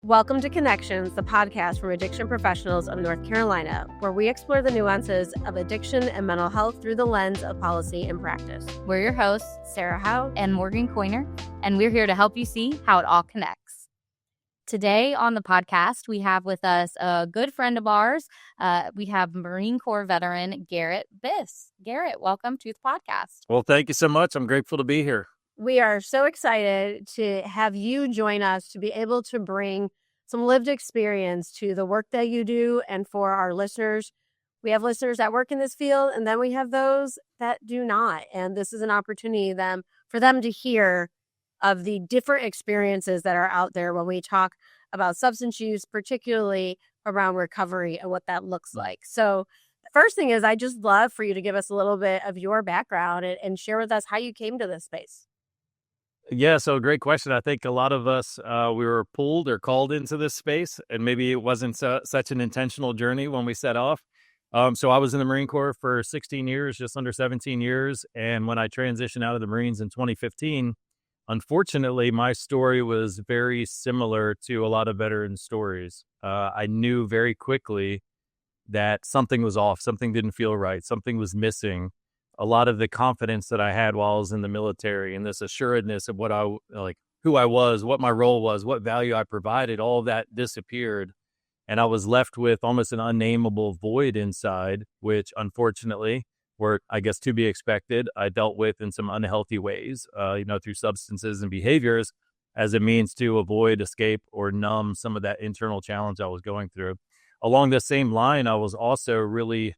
Welcome to Connections, the podcast from addiction professionals of North Carolina, where we explore the nuances of addiction and mental health through the lens of policy and practice. We're your hosts, Sarah Howe and Morgan Coiner, and we're here to help you see how it all connects. Today on the podcast, we have with us a good friend of ours. We have Marine Corps veteran Garrett Biss. Garrett, welcome to the podcast. Well, thank you so much. I'm grateful to be here. We are so excited to have you join us to be able to bring some lived experience to the work that you do. And for our listeners, we have listeners that work in this field, and then we have those that do not. And this is an opportunity for them to hear of the different experiences that are out there when we talk about substance use, particularly around recovery and what that looks like. So the first thing is, I just love for you to give us a little bit of your background and share with us how you came to this space. Yeah, so great question. I think a lot of us, we were pulled or called into this space, and maybe it wasn't such an intentional journey when we set off. So I was in the Marine Corps for 16 years, just under 17 years. And when I transitioned out of the Marines in 2015, unfortunately, my story was very similar to a lot of veteran stories. I knew very quickly that something was off, something didn't feel right, something was missing. A lot of the confidence that I had while I was in the military and this assuredness of who I was, what my role was, what value I provided, all of that disappeared. And I was left with almost an unnameable void inside, which unfortunately were, I guess, to be expected. I dealt with in some unhealthy ways, through substances and behaviors as a means to avoid, escape, or numb some of that internal challenge I was going through. Along the same line, I was also really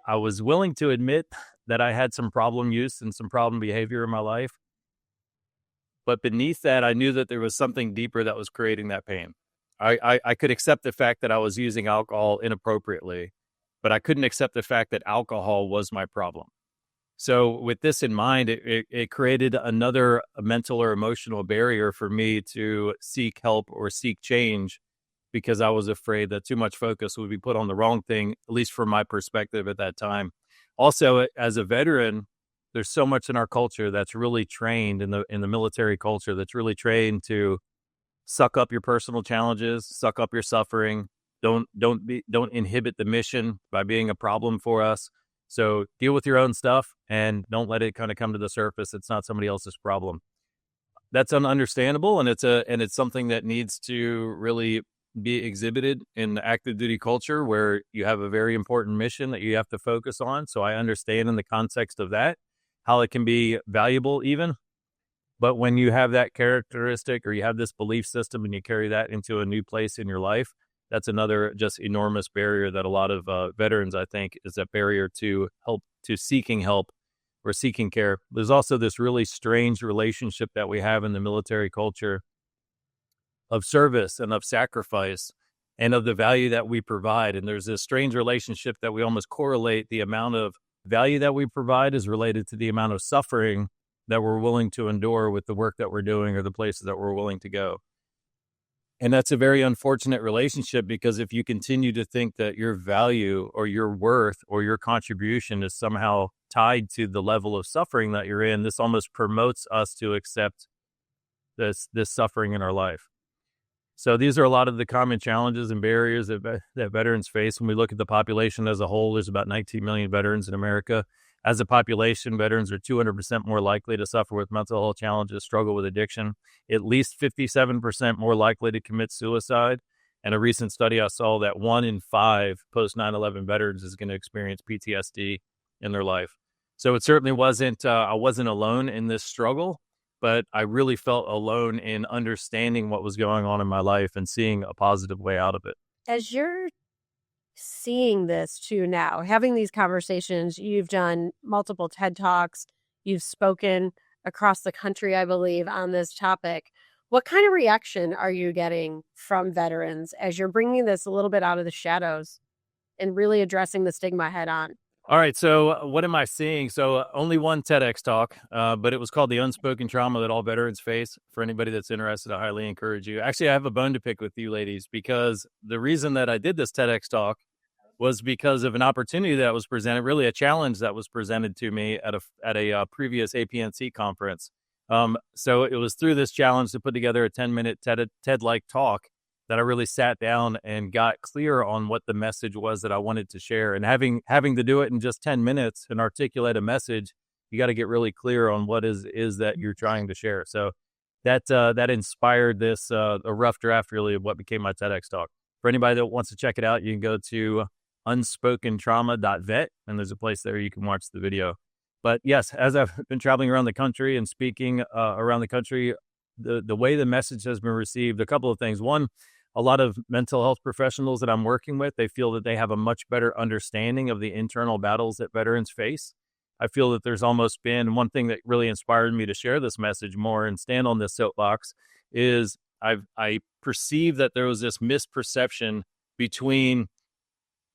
I was willing to admit that I had some problem use and some problem behavior in my life. But beneath that, I knew that there was something deeper that was creating that pain. I could accept the fact that I was using alcohol inappropriately, but I couldn't accept the fact that alcohol was my problem. So with this in mind, it created another mental or emotional barrier for me to seek help or seek change, because I was afraid that too much focus would be put on the wrong thing, at least from my perspective at that time. Also, as a veteran, there's so much in our culture that's really trained in the military culture that's really trained to suck up your personal challenges, suck up your suffering. Don't inhibit the mission by being a problem for us. So deal with your own stuff and don't let it kind of come to the surface. It's not somebody else's problem. That's understandable, and it's something that needs to really be exhibited in the active duty culture where you have a very important mission that you have to focus on. So I understand in the context of that, how it can be valuable even. But when you have that characteristic or you have this belief system and you carry that into a new place in your life, that's another just enormous barrier that a lot of veterans, I think, is a barrier to seeking help or seeking care. There's also this really strange relationship that we have in the military culture of service and of sacrifice and of the value that we provide. And there's this strange relationship that we almost correlate the amount of value that we provide is related to the amount of suffering that we're willing to endure with the work that we're doing or the places that we're willing to go. And that's a very unfortunate relationship, because if you continue to think that your value or your worth or your contribution is somehow tied to the level of suffering that you're in, this almost promotes us to accept this suffering in our life. So these are a lot of the common challenges and barriers that veterans face. When we look at the population as a whole, there's about 19 million veterans in America. As a population, veterans are 200% more likely to suffer with mental health challenges, struggle with addiction, at least 57% more likely to commit suicide. And a recent study I saw that 1 in 5 post 9/11 veterans is going to experience PTSD in their life. So it certainly wasn't, I wasn't alone in this struggle, but I really felt alone in understanding what was going on in my life and seeing a positive way out of it. As you're seeing this too now, having these conversations, you've done multiple TED Talks, you've spoken across the country, I believe, on this topic. What kind of reaction are you getting from veterans as you're bringing this a little bit out of the shadows and really addressing the stigma head on? All right, so what am I seeing? So only one TEDx talk, but it was called The Unspoken Trauma That All Veterans Face. For anybody that's interested, I highly encourage you. Actually, I have a bone to pick with you ladies, because the reason that I did this TEDx talk was because of an opportunity that was presented, really a challenge that was presented to me at a previous APNC conference. So it was through this challenge to put together a 10-minute TED-like talk that I really sat down and got clear on what the message was that I wanted to share. And having to do it in just 10 minutes and articulate a message, you got to get really clear on what is that you're trying to share. So that inspired this a rough draft really of what became my TEDx talk. For anybody that wants to check it out, you can go to unspokentrauma.vet, and there's a place there you can watch the video. But yes, as I've been traveling around the country and speaking around the country, the way the message has been received, a couple of things. One, a lot of mental health professionals that I'm working with, they feel that they have a much better understanding of the internal battles that veterans face. I feel that there's almost been one thing that really inspired me to share this message more and stand on this soapbox is I perceive that there was this misperception between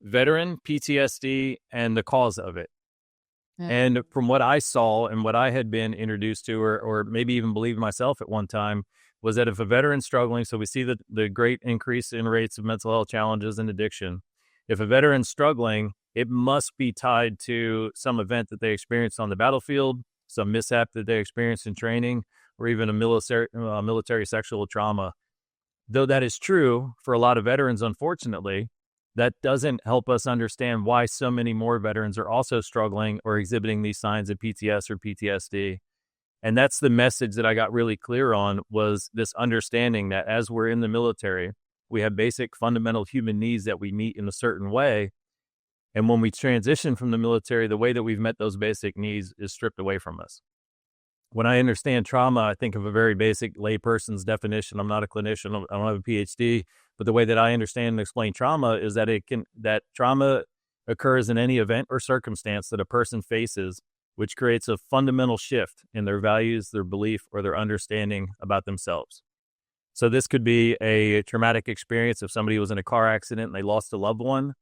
veteran PTSD and the cause of it. And from what I saw and what I had been introduced to, or maybe even believed myself at one time, was that if a veteran's struggling, so we see the great increase in rates of mental health challenges and addiction. If a veteran's struggling, it must be tied to some event that they experienced on the battlefield, some mishap that they experienced in training, or even a military sexual trauma. Though that is true for a lot of veterans, unfortunately, that doesn't help us understand why so many more veterans are also struggling or exhibiting these signs of PTS or PTSD. And that's the message that I got really clear on, was this understanding that as we're in the military, we have basic fundamental human needs that we meet in a certain way. And when we transition from the military, the way that we've met those basic needs is stripped away from us. When I understand trauma, I think of a very basic layperson's definition. I'm not a clinician. I don't have a PhD, but the way that I understand and explain trauma is that that trauma occurs in any event or circumstance that a person faces, which creates a fundamental shift in their values, their belief, or their understanding about themselves. So this could be a traumatic experience if somebody was in a car accident and they lost a loved one.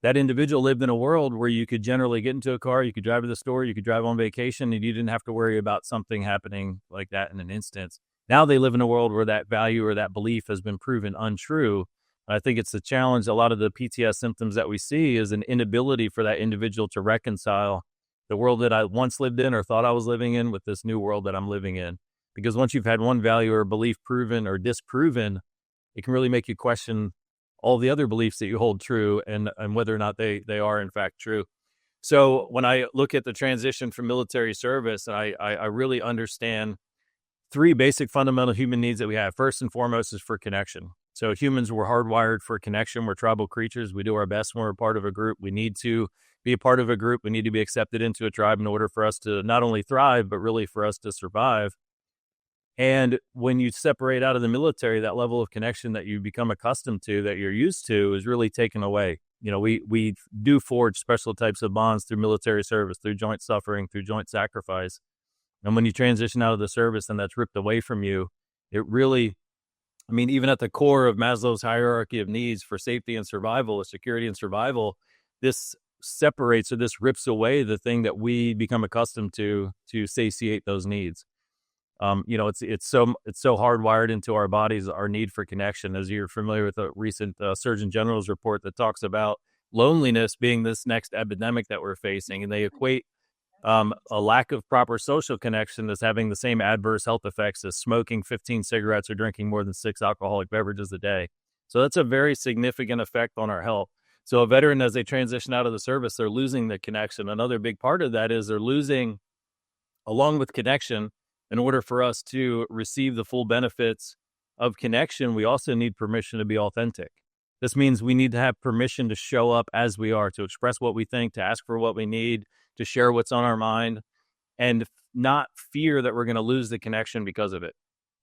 That individual lived in a world where you could generally get into a car, you could drive to the store, you could drive on vacation, and you didn't have to worry about something happening like that in an instance. Now they live in a world where that value or that belief has been proven untrue. I think it's a challenge. A lot of the PTS symptoms that we see is an inability for that individual to reconcile the world that I once lived in or thought I was living in with this new world that I'm living in. Because once you've had one value or belief proven or disproven, it can really make you question all the other beliefs that you hold true and whether or not they are in fact true. So when I look at the transition from military service, I really understand three basic fundamental human needs that we have. First and foremost is for connection. So humans were hardwired for connection. We're tribal creatures. We do our best when we're part of a group. We need to be a part of a group. We need to be accepted into a tribe in order for us to not only thrive, but really for us to survive. And when you separate out of the military, that level of connection that you become accustomed to, that you're used to, is really taken away. You know, we do forge special types of bonds through military service, through joint suffering, through joint sacrifice. And when you transition out of the service and that's ripped away from you, it really, I mean, even at the core of Maslow's hierarchy of needs for safety and survival, or security and survival, this separates or this rips away the thing that we become accustomed to satiate those needs. You know, it's so hardwired into our bodies, our need for connection. As you're familiar with a recent Surgeon General's report that talks about loneliness being this next epidemic that we're facing, and they equate a lack of proper social connection as having the same adverse health effects as smoking 15 cigarettes or drinking more than 6 alcoholic beverages a day. So that's a very significant effect on our health. So a veteran, as they transition out of the service, they're losing the connection. Another big part of that is they're losing, along with connection, in order for us to receive the full benefits of connection, we also need permission to be authentic. This means we need to have permission to show up as we are, to express what we think, to ask for what we need, to share what's on our mind, and not fear that we're going to lose the connection because of it.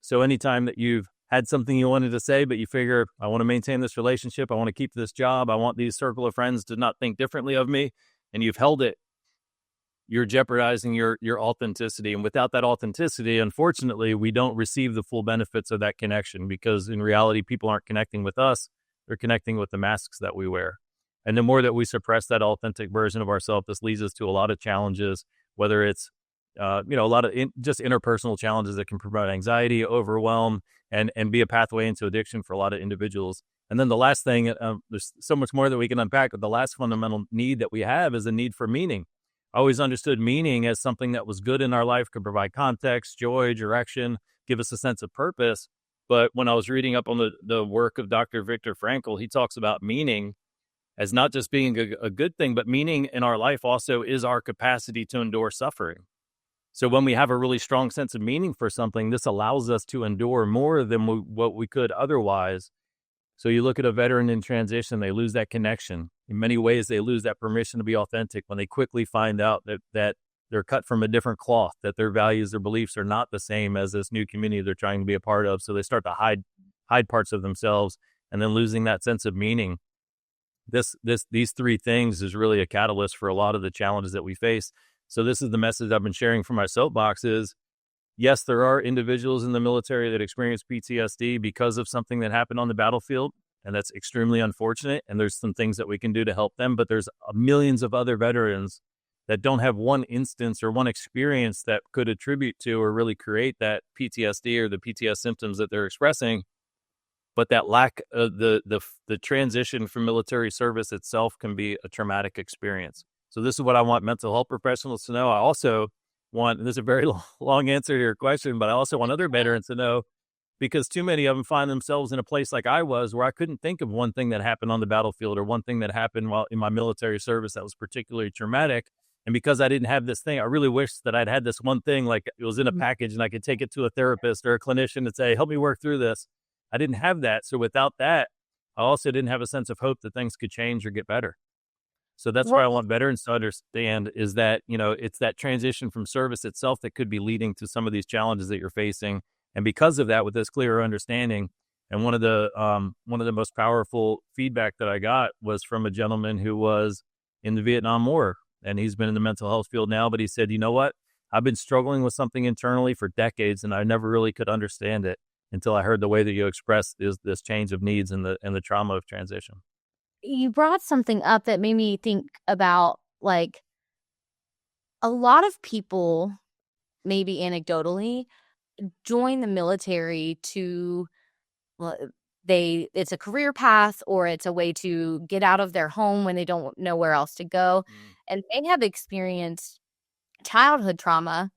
So anytime that you've had something you wanted to say, but you figure, I want to maintain this relationship, I want to keep this job, I want these circle of friends to not think differently of me, and you've held it, you're jeopardizing your authenticity. And without that authenticity, unfortunately, we don't receive the full benefits of that connection, because in reality, people aren't connecting with us. They're connecting with the masks that we wear. And the more that we suppress that authentic version of ourselves, this leads us to a lot of challenges, whether it's, a lot of just interpersonal challenges that can provide anxiety, overwhelm, and be a pathway into addiction for a lot of individuals. And then the last thing, there's so much more that we can unpack, but the last fundamental need that we have is a need for meaning. I always understood meaning as something that was good in our life, could provide context, joy, direction, give us a sense of purpose. But when I was reading up on the work of Dr. Viktor Frankl, he talks about meaning as not just being a good thing, but meaning in our life also is our capacity to endure suffering. So when we have a really strong sense of meaning for something, this allows us to endure more than what we could otherwise. So you look at a veteran in transition, they lose that connection. In many ways, they lose that permission to be authentic when they quickly find out that they're cut from a different cloth, that their values, their beliefs are not the same as this new community they're trying to be a part of. So they start to hide parts of themselves, and then losing that sense of meaning. These three things is really a catalyst for a lot of the challenges that we face. So this is the message I've been sharing from my soapbox is, yes, there are individuals in the military that experience PTSD because of something that happened on the battlefield, and that's extremely unfortunate. And there's some things that we can do to help them, but there's millions of other veterans that don't have one instance or one experience that could attribute to or really create that PTSD or the PTS symptoms that they're expressing. But that lack of the transition from military service itself can be a traumatic experience. So this is what I want mental health professionals to know. I also want, and this is a very long answer to your question, but I also want other veterans to know, because too many of them find themselves in a place like I was, where I couldn't think of one thing that happened on the battlefield or one thing that happened while in my military service that was particularly traumatic. And because I didn't have this thing, I really wish that I'd had this one thing, like it was in a package and I could take it to a therapist or a clinician and say, help me work through this. I didn't have that. So without that, I also didn't have a sense of hope that things could change or get better. So that's why I want veterans to understand is that, it's that transition from service itself that could be leading to some of these challenges that you're facing. And because of that, with this clearer understanding, and one of the most powerful feedback that I got was from a gentleman who was in the Vietnam War, and he's been in the mental health field now, but he said, you know what? I've been struggling with something internally for decades, and I never really could understand it until I heard the way that you expressed this change of needs and the trauma of transition. You brought something up that made me think about, like, a lot of people, maybe anecdotally, join the military to, well, it's a career path, or it's a way to get out of their home when they don't know where else to go. And they have experienced childhood trauma,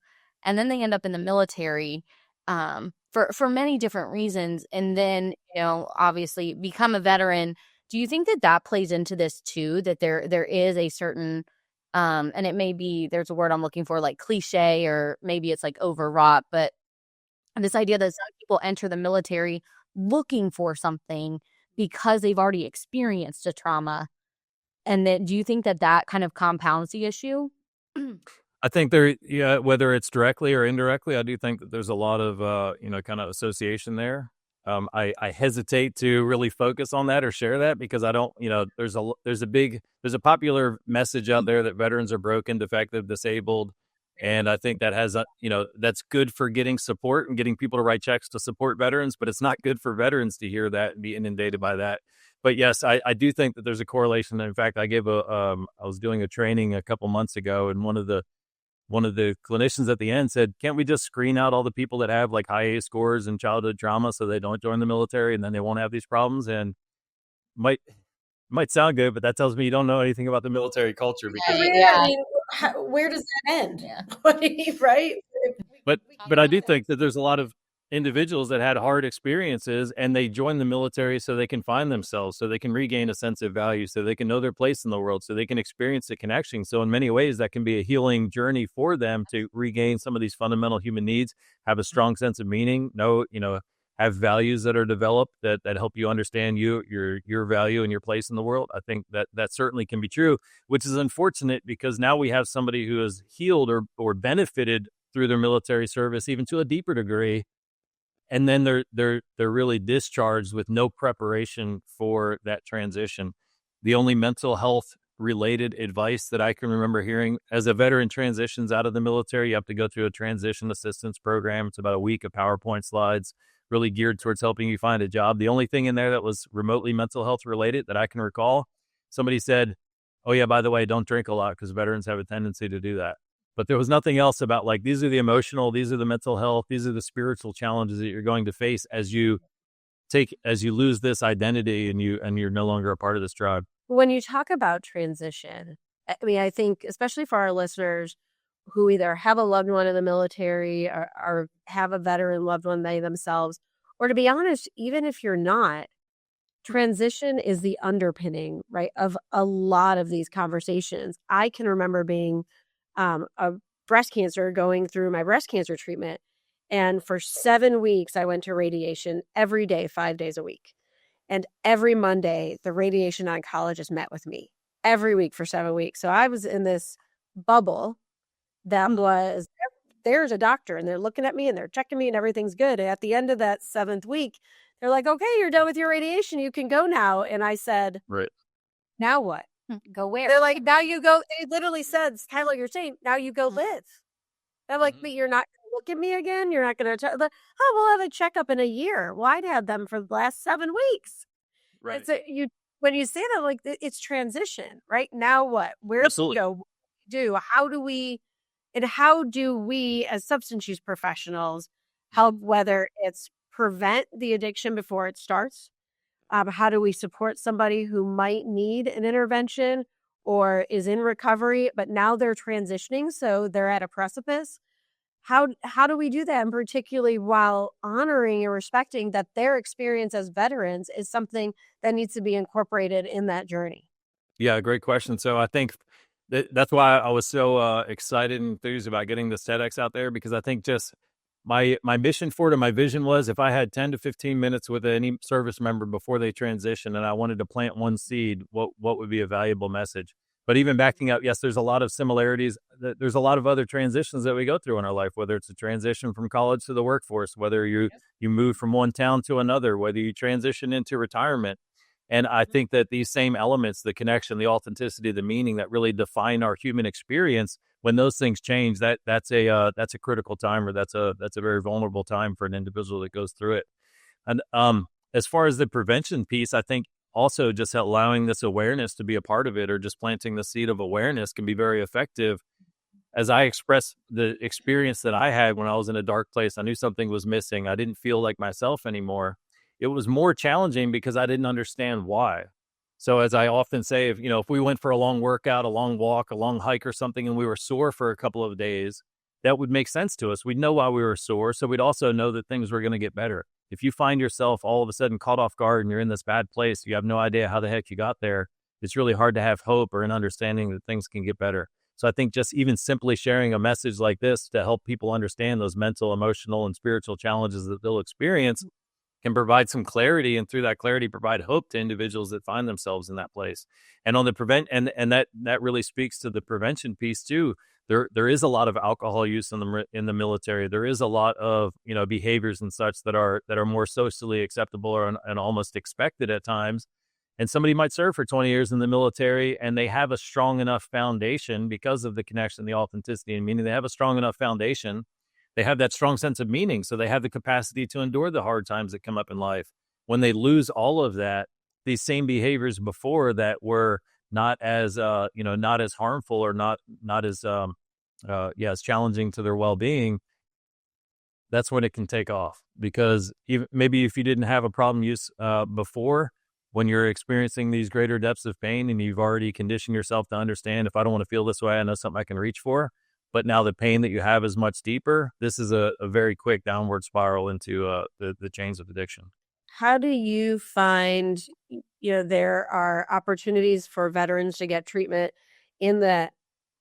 and then they end up in the military for many different reasons. And then, obviously become a veteran. Do you think that plays into this too, that there is a certain, and it may be, there's a word I'm looking for, like cliche, or maybe it's like overwrought, but this idea that some people enter the military looking for something because they've already experienced a trauma. And then do you think that kind of compounds the issue? I think whether it's directly or indirectly, I do think that there's a lot of, kind of association there. I hesitate to really focus on that or share that because I don't, there's a popular message out there that veterans are broken, defective, disabled. And I think that has, that's good for getting support and getting people to write checks to support veterans, but it's not good for veterans to hear that and be inundated by that. But yes, I do think that there's a correlation. In fact, I was doing a training a couple months ago, and one of the clinicians at the end said, can't we just screen out all the people that have like high A scores and childhood trauma so they don't join the military and then they won't have these problems? And might sound good, but that tells me you don't know anything about the military culture. Because I mean, where does that end? Yeah. Right? But I do think that there's a lot of individuals that had hard experiences and they join the military so they can find themselves, so they can regain a sense of value, so they can know their place in the world, so they can experience the connection. So in many ways, that can be a healing journey for them to regain some of these fundamental human needs, have a strong sense of meaning, have values that are developed that help you understand your value and your place in the world. I think that certainly can be true, which is unfortunate because now we have somebody who has healed or benefited through their military service, even to a deeper degree. And then they're really discharged with no preparation for that transition. The only mental health related advice that I can remember hearing as a veteran transitions out of the military, you have to go through a transition assistance program. It's about a week of PowerPoint slides, really geared towards helping you find a job. The only thing in there that was remotely mental health related that I can recall, somebody said, oh yeah, by the way, don't drink a lot because veterans have a tendency to do that. But there was nothing else about like, these are the emotional, these are the mental health, these are the spiritual challenges that you're going to face as you lose this identity and you're no longer a part of this tribe. When you talk about transition, I mean, I think especially for our listeners who either have a loved one in the military or have a veteran loved one they themselves, or to be honest, even if you're not, transition is the underpinning, right, of a lot of these conversations. I can remember being a breast cancer, going through my breast cancer treatment. And for 7 weeks, I went to radiation every day, 5 days a week. And every Monday, the radiation oncologist met with me every week for 7 weeks. So I was in this bubble that was, there's a doctor and they're looking at me and they're checking me and everything's good. And at the end of that 7th week, they're like, okay, you're done with your radiation. You can go now. And I said, Right. now what? Go where? They're like, now you go. They literally said, kind of like you're saying, now you go live. I'm like, but you're not going to look at me again? You're not going to, oh, we'll have a checkup in a year. Well, I'd had them for the last 7 weeks. Right. It's when you say that, like, it's transition, right? Now what? Where Absolutely. do we go? What do we do? How do we as substance use professionals help, whether it's prevent the addiction before it starts? How do we support somebody who might need an intervention or is in recovery, but now they're transitioning, so they're at a precipice? How do we do that, and particularly while honoring and respecting that their experience as veterans is something that needs to be incorporated in that journey? Yeah, great question. So I think that's why I was so excited and enthused about getting this TEDx out there, because I think just my mission for it and my vision was, if I had 10 to 15 minutes with any service member before they transition and I wanted to plant one seed, what would be a valuable message? But even backing up, yes, there's a lot of similarities. There's a lot of other transitions that we go through in our life, whether it's a transition from college to the workforce, whether you move from one town to another, whether you transition into retirement. And I think that these same elements, the connection, the authenticity, the meaning that really define our human experience, when those things change, that's a critical time, or that's a very vulnerable time for an individual that goes through it. And as far as the prevention piece, I think also just allowing this awareness to be a part of it, or just planting the seed of awareness, can be very effective. As I express the experience that I had when I was in a dark place, I knew something was missing. I didn't feel like myself anymore. It was more challenging because I didn't understand why. So as I often say, if we went for a long workout, a long walk, a long hike or something, and we were sore for a couple of days, that would make sense to us. We'd know why we were sore. So we'd also know that things were going to get better. If you find yourself all of a sudden caught off guard and you're in this bad place, you have no idea how the heck you got there, it's really hard to have hope or an understanding that things can get better. So I think just even simply sharing a message like this to help people understand those mental, emotional, and spiritual challenges that they'll experience can provide some clarity, and through that clarity provide hope to individuals that find themselves in that place. And on the and that really speaks to the prevention piece too. There is a lot of alcohol use in the military. There is a lot of behaviors and such that are more socially acceptable and almost expected at times. And somebody might serve for 20 years in the military and they have a strong enough foundation because of the connection, the authenticity, and meaning. They have a strong enough foundation. They have that strong sense of meaning. So they have the capacity to endure the hard times that come up in life. When they lose all of that, these same behaviors before that were not as, not as harmful, or not as, as challenging to their well-being, that's when it can take off. Because maybe if you didn't have a problem use before, when you're experiencing these greater depths of pain and you've already conditioned yourself to understand, if I don't want to feel this way, I know something I can reach for. But now the pain that you have is much deeper. This is a very quick downward spiral into the chains of addiction. How do you find, there are opportunities for veterans to get treatment in the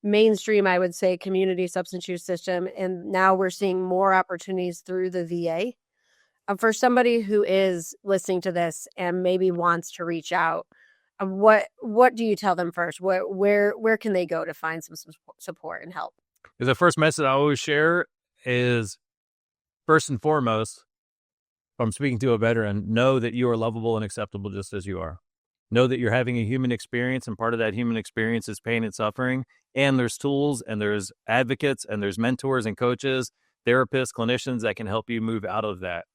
mainstream, I would say, community substance use system, and now we're seeing more opportunities through the VA? For somebody who is listening to this and maybe wants to reach out, what do you tell them first? Where can they go to find some support and help? The first message I always share is, first and foremost, if I'm speaking to a veteran, know that you are lovable and acceptable just as you are. Know that you're having a human experience, and part of that human experience is pain and suffering. And there's tools, and there's advocates, and there's mentors and coaches, therapists, clinicians that can help you move out of that.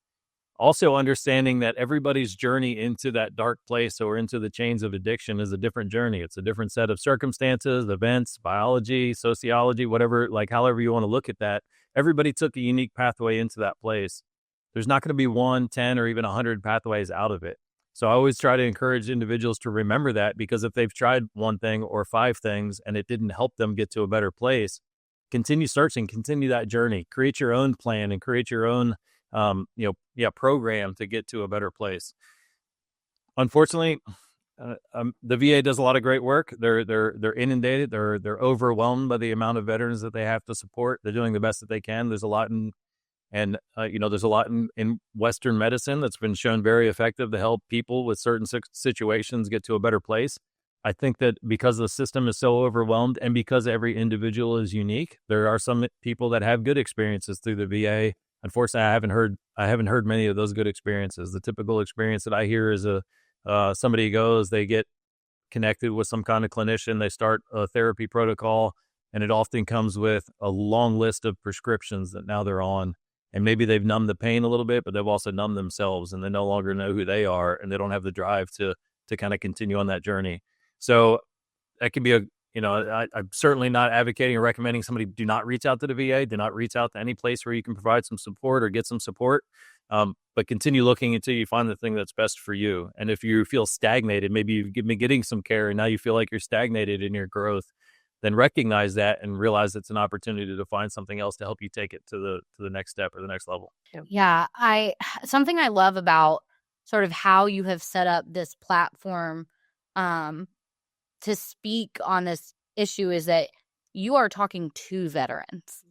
Also understanding that everybody's journey into that dark place or into the chains of addiction is a different journey. It's a different set of circumstances, events, biology, sociology, whatever, however you want to look at that. Everybody took a unique pathway into that place. There's not going to be 1, 10, or even 100 pathways out of it. So I always try to encourage individuals to remember that, because if they've tried one thing or 5 things and it didn't help them get to a better place, continue searching, continue that journey, create your own plan and create your own, program to get to a better place. Unfortunately, the VA does a lot of great work. They're inundated. They're overwhelmed by the amount of veterans that they have to support. They're doing the best that they can. There's a lot in Western medicine that's been shown very effective to help people with certain situations get to a better place. I think that because the system is so overwhelmed and because every individual is unique, there are some people that have good experiences through the VA. Unfortunately, I haven't heard many of those good experiences. The typical experience that I hear is somebody goes, they get connected with some kind of clinician, they start a therapy protocol, and it often comes with a long list of prescriptions that now they're on. And maybe they've numbed the pain a little bit, but they've also numbed themselves, and they no longer know who they are, and they don't have the drive to kind of continue on that journey. So that can be I'm certainly not advocating or recommending somebody do not reach out to the VA, do not reach out to any place where you can provide some support or get some support. But continue looking until you find the thing that's best for you. And if you feel stagnated, maybe you've been getting some care and now you feel like you're stagnated in your growth, then recognize that and realize it's an opportunity to find something else to help you take it to the next step or the next level. Yeah, something I love about sort of how you have set up this platform to speak on this issue is that you are talking to veterans,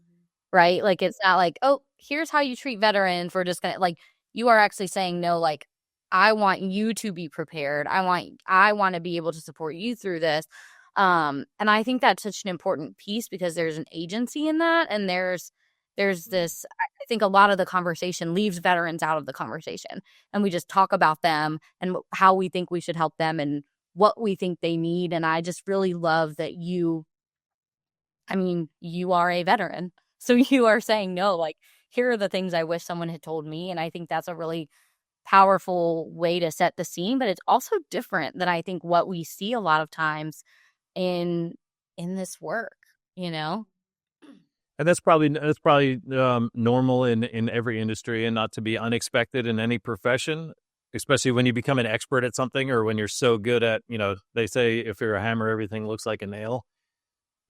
right? Like, it's not like, oh, here's how you treat veterans. We're just gonna, like, you are actually saying, no, like, I want you to be prepared. I want to be able to support you through this. And I think that's such an important piece because there's an agency in that. And there's this, I think a lot of the conversation leaves veterans out of the conversation, and we just talk about them and how we think we should help them and what we think they need. And I just really love that you are a veteran. So you are saying, no, like, here are the things I wish someone had told me. And I think that's a really powerful way to set the scene, but it's also different than I think what we see a lot of times in this work, And that's probably normal in every industry, and not to be unexpected in any profession, especially when you become an expert at something, or when you're so good at, they say if you're a hammer, everything looks like a nail.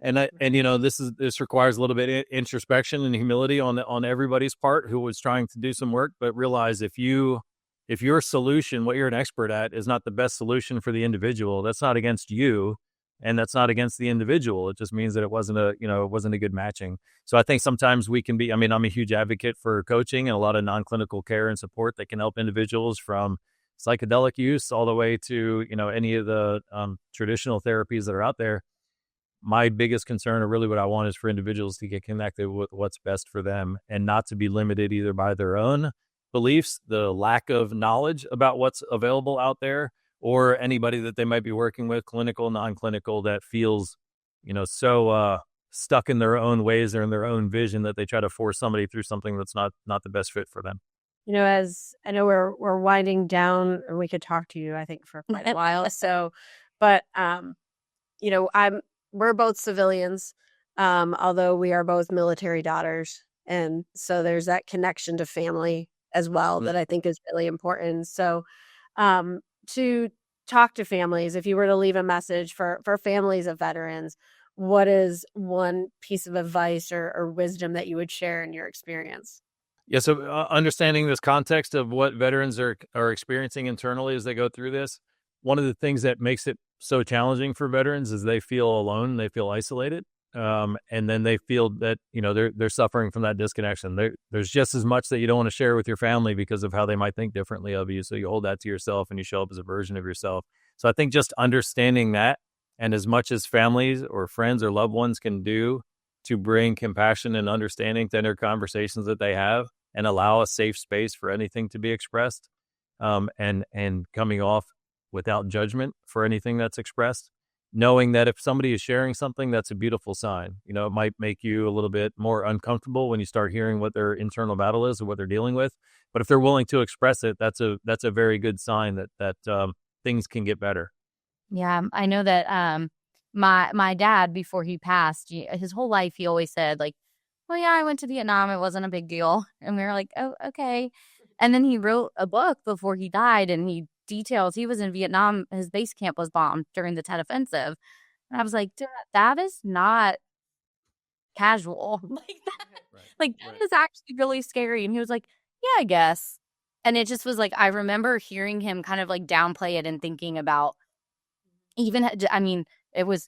And this requires a little bit of introspection and humility on everybody's part who was trying to do some work. But realize if your solution, what you're an expert at, is not the best solution for the individual, that's not against you, and that's not against the individual. It just means that it wasn't a good matching. So I think sometimes we can be. I'm a huge advocate for coaching and a lot of non-clinical care and support that can help individuals from psychedelic use all the way to any of the traditional therapies that are out there. My biggest concern, or really what I want, is for individuals to get connected with what's best for them, and not to be limited either by their own beliefs, the lack of knowledge about what's available out there, or anybody that they might be working with, clinical, non-clinical, that feels, so stuck in their own ways or in their own vision that they try to force somebody through something that's not the best fit for them. As I know we're winding down, and we could talk to you, I think, for quite a while. So, but we're both civilians, although we are both military daughters. And so there's that connection to family as well that I think is really important. So to talk to families, if you were to leave a message for families of veterans, what is one piece of advice or wisdom that you would share in your experience? Yeah, so understanding this context of what veterans are experiencing internally as they go through this, one of the things that makes it so challenging for veterans is they feel alone, they feel isolated, and then they feel that they're suffering from that disconnection. There's just as much that you don't want to share with your family because of how they might think differently of you, so you hold that to yourself and you show up as a version of yourself. So I think just understanding that, and as much as families or friends or loved ones can do to bring compassion and understanding to their conversations that they have, and allow a safe space for anything to be expressed, and coming off without judgment for anything that's expressed, knowing that if somebody is sharing something, that's a beautiful sign. It might make you a little bit more uncomfortable when you start hearing what their internal battle is or what they're dealing with. But if they're willing to express it, that's a very good sign that things can get better. Yeah, I know that my dad, before he passed, his whole life, he always said, like, well, yeah, I went to Vietnam. It wasn't a big deal. And we were like, oh, okay. And then he wrote a book before he died, and he details. He was in Vietnam. His base camp was bombed during the Tet Offensive. And I was like, "Dude, that is not casual. Like that, that is actually really scary." And he was like, "Yeah, I guess." And it just was like, I remember hearing him kind of like downplay it and thinking about even, I mean,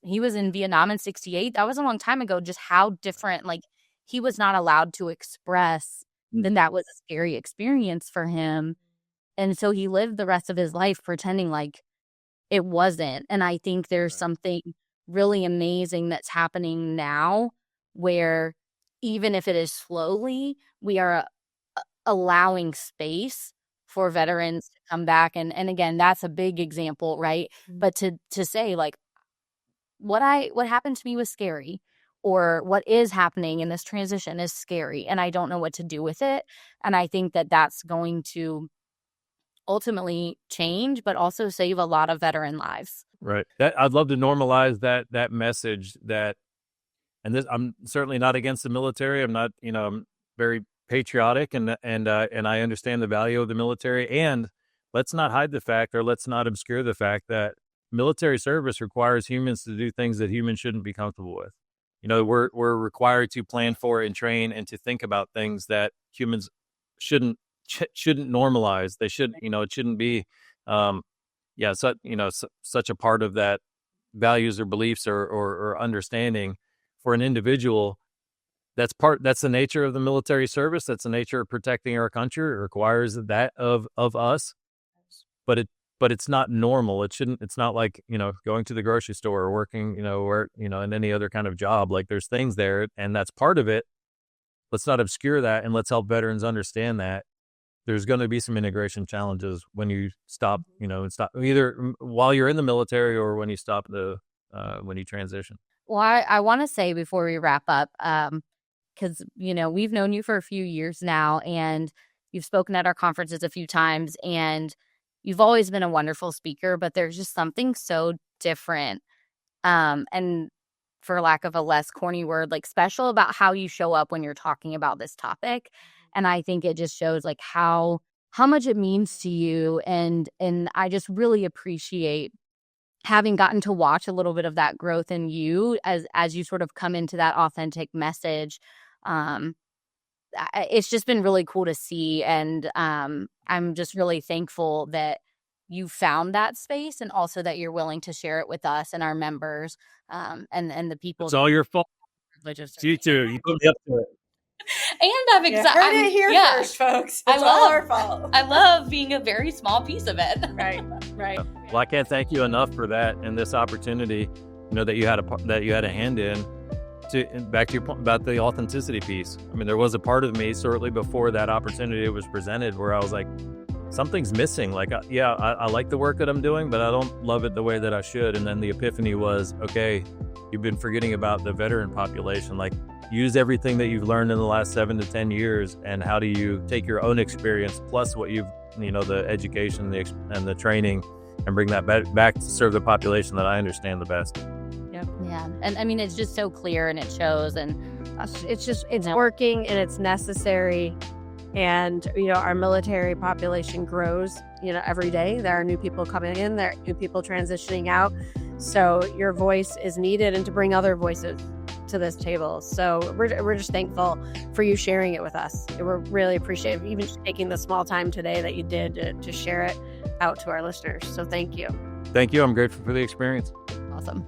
he was in Vietnam in 68. That was a long time ago, just how different, like, he was not allowed to express. Then that was a scary experience for him. And so he lived the rest of his life pretending like it wasn't. And I think there's something really amazing that's happening now where even if it is slowly, we are allowing space for veterans to come back. And again, that's a big example, right? But to say like what happened to me was scary, or what is happening in this transition is scary, and I don't know what to do with it. And I think that that's going to ultimately change, but also save a lot of veteran lives. Right. I'd love to normalize that message that, and this, I'm certainly not against the military. I'm not, I'm very patriotic and I understand the value of the military. And let's not hide the fact, or let's not obscure the fact that military service requires humans to do things that humans shouldn't be comfortable with. We're required to plan for and train and to think about things that humans shouldn't normalize. They should, it shouldn't be, such a part of that values or beliefs or understanding for an individual. That's the nature of the military service. That's the nature of protecting our country. It requires that of us, but it's not normal. It's not like, going to the grocery store or working, in any other kind of job. Like, there's things there, and that's part of it. Let's not obscure that, and let's help veterans understand that there's going to be some integration challenges when you stop, stop either while you're in the military or when you stop when you transition. Well, I want to say before we wrap up, because, we've known you for a few years now, and you've spoken at our conferences a few times, and you've always been a wonderful speaker, but there's just something so different, and for lack of a less corny word, like special about how you show up when you're talking about this topic. And I think it just shows like how much it means to you. And I just really appreciate having gotten to watch a little bit of that growth in you as you sort of come into that authentic message. It's just been really cool to see. And I'm just really thankful that you found that space, and also that you're willing to share it with us and our members, and the people. It's all your fault. You too. You put me up to it. And I'm excited. Heard it here first, folks. It's all our fault. I love being a very small piece of it. Right. Well, I can't thank you enough for that and this opportunity, that you had a hand in. Back to your point about the authenticity piece. I mean, there was a part of me shortly before that opportunity was presented where I was like, something's missing. Like, I like the work that I'm doing, but I don't love it the way that I should. And then the epiphany was, okay, you've been forgetting about the veteran population. Like, use everything that you've learned in the last 7 to 10 years, and how do you take your own experience plus what you've, the education and the training, and bring that back to serve the population that I understand the best. Yeah. And I mean, it's just so clear, and it shows, and it's working, and it's necessary. And, our military population grows, every day. There are new people coming in, there are new people transitioning out. So your voice is needed, and to bring other voices to this table. So we're just thankful for you sharing it with us. We're really appreciative, even just taking the small time today that you did to share it out to our listeners. So thank you. Thank you. I'm grateful for the experience. Awesome.